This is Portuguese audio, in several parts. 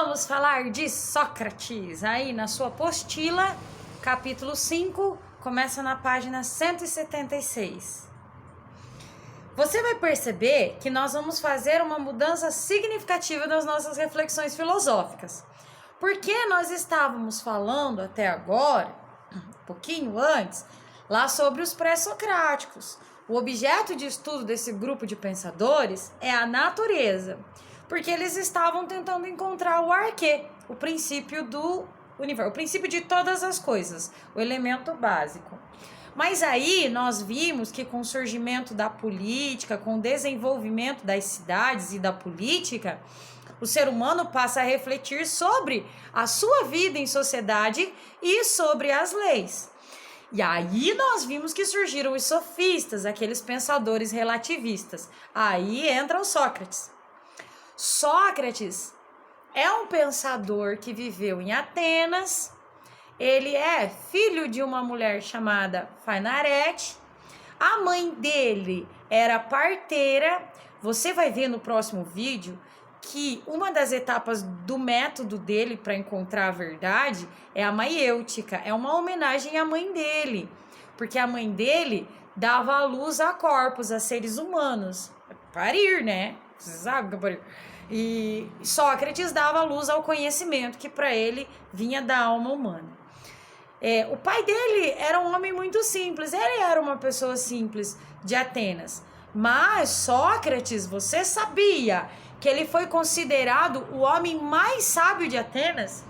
vamos falar de Sócrates. Aí na sua apostila, capítulo 5, começa na página 176. Você vai perceber que nós vamos fazer uma mudança significativa nas nossas reflexões filosóficas. Porque nós estávamos falando até agora, um pouquinho antes, lá sobre os pré-socráticos. O objeto de estudo desse grupo de pensadores é a natureza, porque eles estavam tentando encontrar o arquê, o princípio do universo, o princípio de todas as coisas, o elemento básico. Mas aí nós vimos que com o surgimento da política, com o desenvolvimento das cidades e da política, o ser humano passa a refletir sobre a sua vida em sociedade e sobre as leis. E aí nós vimos que surgiram os sofistas, aqueles pensadores relativistas. Aí entra o Sócrates. Sócrates é um pensador que viveu em Atenas. Ele é filho de uma mulher chamada Fainarete. A mãe dele era parteira. Você vai ver no próximo vídeo que uma das etapas do método dele para encontrar a verdade é a maiêutica, é uma homenagem à mãe dele, porque a mãe dele dava à luz a corpos, a seres humanos, parir, né? Você sabe que é parir. E Sócrates dava à luz ao conhecimento que para ele vinha da alma humana. O pai dele era um homem muito simples, ele era uma pessoa simples de Atenas, mas Sócrates, você sabia que ele foi considerado o homem mais sábio de Atenas?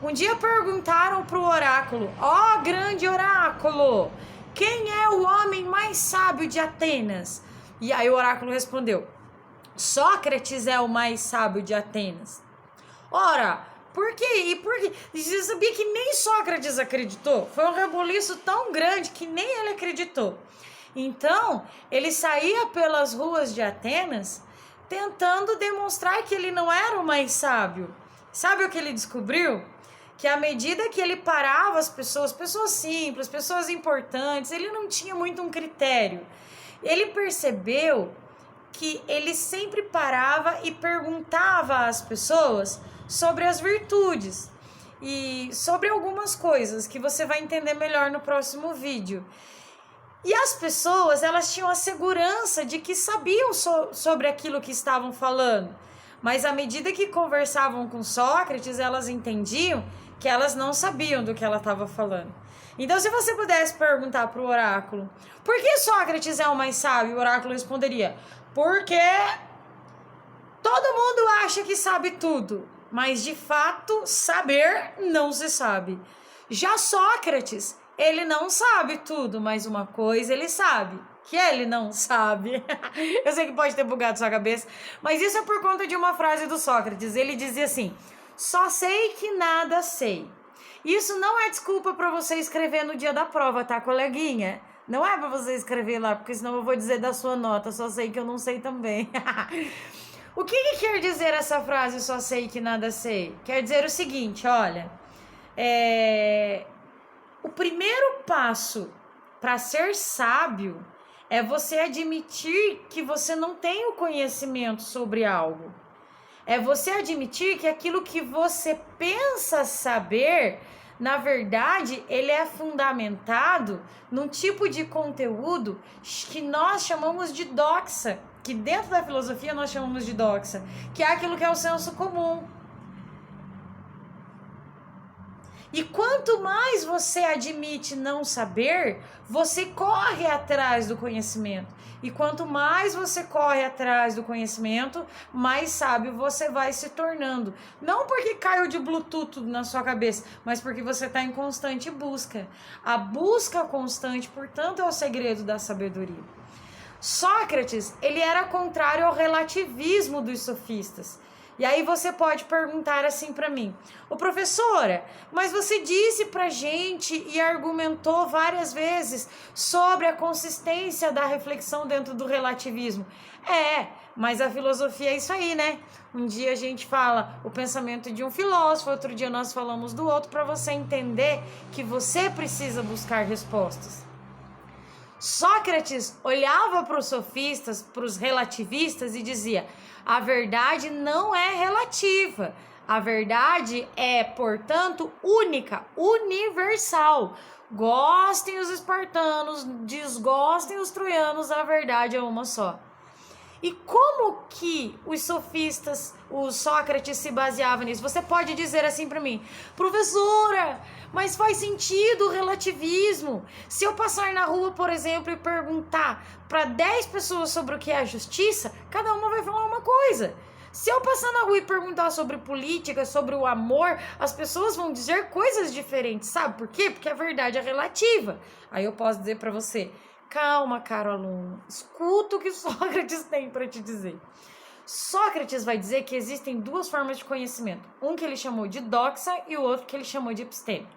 Um dia perguntaram para o oráculo: ó grande oráculo, quem é o homem mais sábio de Atenas? E aí o oráculo respondeu: Sócrates é o mais sábio de Atenas. Ora, por quê? E por quê? Você sabia que nem Sócrates acreditou? Foi um rebuliço tão grande que nem ele acreditou. Então, ele saía pelas ruas de Atenas tentando demonstrar que ele não era o mais sábio. Sabe o que ele descobriu? Que à medida que ele parava as pessoas simples, pessoas importantes, ele não tinha muito um critério. Ele percebeu que ele sempre parava e perguntava às pessoas sobre as virtudes e sobre algumas coisas que você vai entender melhor no próximo vídeo. E as pessoas, elas tinham a segurança de que sabiam sobre aquilo que estavam falando. Mas à medida que conversavam com Sócrates, elas entendiam que elas não sabiam do que ela estava falando. Então, se você pudesse perguntar para o oráculo: por que Sócrates é o mais sábio? O oráculo responderia: porque todo mundo acha que sabe tudo, mas de fato saber não se sabe. Já Sócrates, ele não sabe tudo, mas uma coisa ele sabe, que ele não sabe. Eu sei que pode ter bugado sua cabeça, mas isso é por conta de uma frase do Sócrates. Ele dizia assim: só sei que nada sei. Isso não é desculpa para você escrever no dia da prova, tá, coleguinha? Não é para você escrever lá, porque senão eu vou dizer da sua nota, só sei que eu não sei também. O que quer dizer essa frase, só sei que nada sei? Quer dizer o seguinte, olha, o primeiro passo para ser sábio é você admitir que você não tem o conhecimento sobre algo. É você admitir que aquilo que você pensa saber, na verdade, ele é fundamentado num tipo de conteúdo que nós chamamos de doxa, que dentro da filosofia nós chamamos de doxa, que é aquilo que é o senso comum. E quanto mais você admite não saber, você corre atrás do conhecimento. E quanto mais você corre atrás do conhecimento, mais sábio você vai se tornando. Não porque caiu de Bluetooth na sua cabeça, mas porque você está em constante busca. A busca constante, portanto, é o segredo da sabedoria. Sócrates, ele era contrário ao relativismo dos sofistas. E aí você pode perguntar assim para mim: ô professora, mas você disse pra gente e argumentou várias vezes sobre a consistência da reflexão dentro do relativismo. Mas a filosofia é isso aí, né? Um dia a gente fala o pensamento de um filósofo, outro dia nós falamos do outro, para você entender que você precisa buscar respostas. Sócrates olhava para os sofistas, para os relativistas e dizia: a verdade não é relativa, A verdade é, portanto, única, universal. Gostem os espartanos, desgostem os troianos, a verdade é uma só. E como que os sofistas, o Sócrates se baseava nisso? Você pode dizer assim para mim, professora, mas faz sentido o relativismo. Se eu passar na rua, por exemplo, e perguntar para 10 pessoas sobre o que é a justiça, cada uma vai falar uma coisa. Se eu passar na rua e perguntar sobre política, sobre o amor, as pessoas vão dizer coisas diferentes, sabe por quê? Porque a verdade é relativa. Aí eu posso dizer para você, calma, caro aluno, escuta o que Sócrates tem para te dizer. Sócrates vai dizer que existem duas formas de conhecimento, um que ele chamou de doxa e o outro que ele chamou de episteme.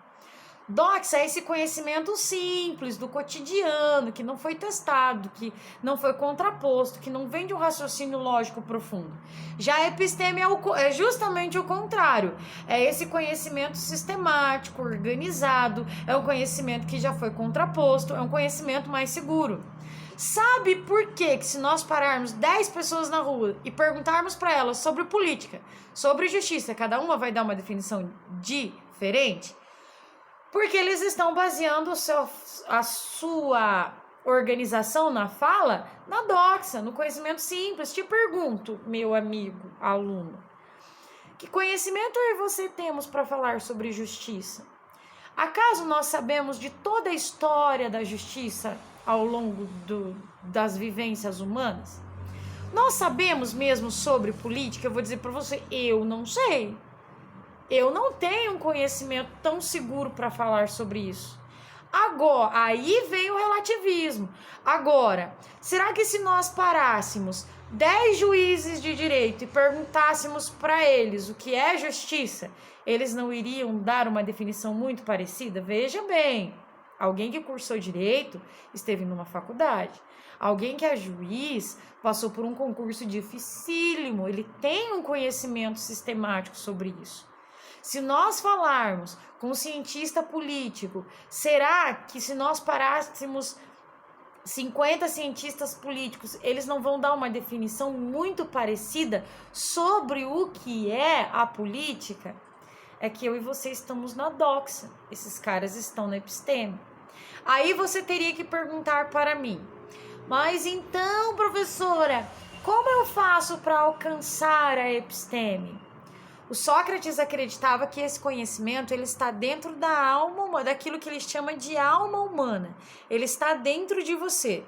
Doxa é esse conhecimento simples, do cotidiano, que não foi testado, que não foi contraposto, que não vem de um raciocínio lógico profundo. Já a episteme é justamente o contrário. É esse conhecimento sistemático, organizado, é um conhecimento que já foi contraposto, é um conhecimento mais seguro. Sabe por que se nós pararmos 10 pessoas na rua e perguntarmos para elas sobre política, sobre justiça, cada uma vai dar uma definição diferente? Porque eles estão baseando a sua organização na fala na doxa, no conhecimento simples. Te pergunto, meu amigo aluno, que conhecimento eu e você temos para falar sobre justiça? Acaso nós sabemos de toda a história da justiça ao longo das vivências humanas? Nós sabemos mesmo sobre política? Eu vou dizer para você, eu não sei. Eu não tenho um conhecimento tão seguro para falar sobre isso. Agora, aí vem o relativismo. Agora, será que se nós parássemos 10 juízes de direito e perguntássemos para eles o que é justiça, eles não iriam dar uma definição muito parecida? Veja bem, alguém que cursou direito esteve numa faculdade. Alguém que é juiz passou por um concurso dificílimo, ele tem um conhecimento sistemático sobre isso. Se nós falarmos com um cientista político, será que se nós parássemos 50 cientistas políticos, eles não vão dar uma definição muito parecida sobre o que é a política? É que eu e você estamos na doxa, esses caras estão na episteme. Aí você teria que perguntar para mim, mas então, professora, como eu faço para alcançar a episteme? O Sócrates acreditava que esse conhecimento ele está dentro da alma, daquilo que ele chama de alma humana. Ele está dentro de você.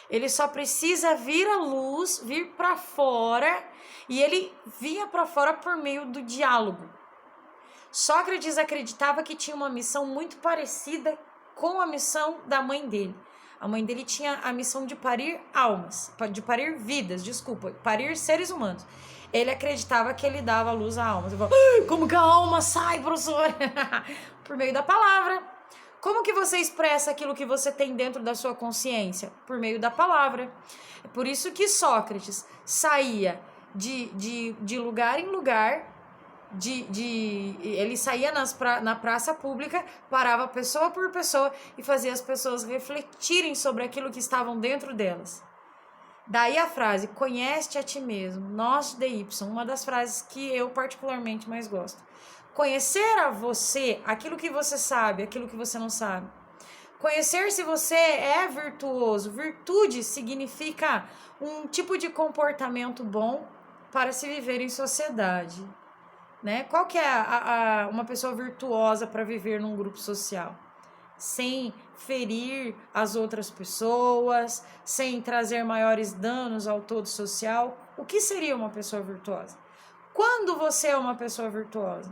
Ele só precisa vir à luz, vir para fora, e ele vinha para fora por meio do diálogo. Sócrates acreditava que tinha uma missão muito parecida com a missão da mãe dele. A mãe dele tinha a missão de parir almas, de parir vidas, parir seres humanos. Ele acreditava que ele dava luz à alma. Você fala, como que a alma sai, professor? Por meio da palavra. Como que você expressa aquilo que você tem dentro da sua consciência? Por meio da palavra. É por isso que Sócrates saía de lugar em lugar, ele saía na praça pública, parava pessoa por pessoa e fazia as pessoas refletirem sobre aquilo que estavam dentro delas. Daí a frase, conhece-te a ti mesmo, nós de Y, uma das frases que eu particularmente mais gosto. Conhecer a você, aquilo que você sabe, aquilo que você não sabe. Conhecer se você é virtuoso. Virtude significa um tipo de comportamento bom para se viver em sociedade. Né? Qual que é uma pessoa virtuosa para viver num grupo social? Sem ferir as outras pessoas, sem trazer maiores danos ao todo social. O que seria uma pessoa virtuosa? Quando você é uma pessoa virtuosa?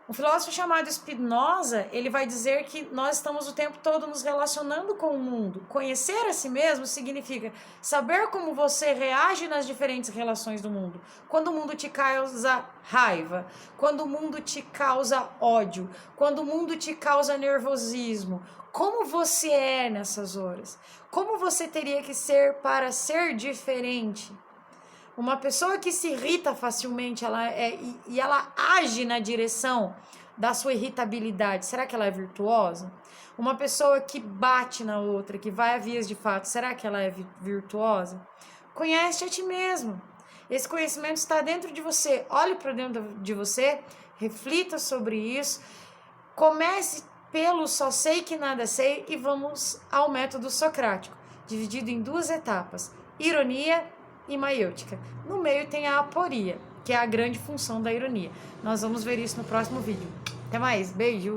Um filósofo chamado Spinoza, ele vai dizer que nós estamos o tempo todo nos relacionando com o mundo. Conhecer a si mesmo significa saber como você reage nas diferentes relações do mundo. Quando o mundo te causa raiva, quando o mundo te causa ódio, quando o mundo te causa nervosismo, como você é nessas horas? Como você teria que ser para ser diferente? Uma pessoa que se irrita facilmente, ela age na direção da sua irritabilidade, será que ela é virtuosa? Uma pessoa que bate na outra, que vai a vias de fato, será que ela é virtuosa? Conhece a ti mesmo. Esse conhecimento está dentro de você. Olhe para dentro de você, reflita sobre isso. Comece pelo só sei que nada sei e vamos ao método socrático, dividido em 2 etapas, ironia e maiêutica. No meio tem a aporia, que é a grande função da ironia. Nós vamos ver isso no próximo vídeo. Até mais, beijo!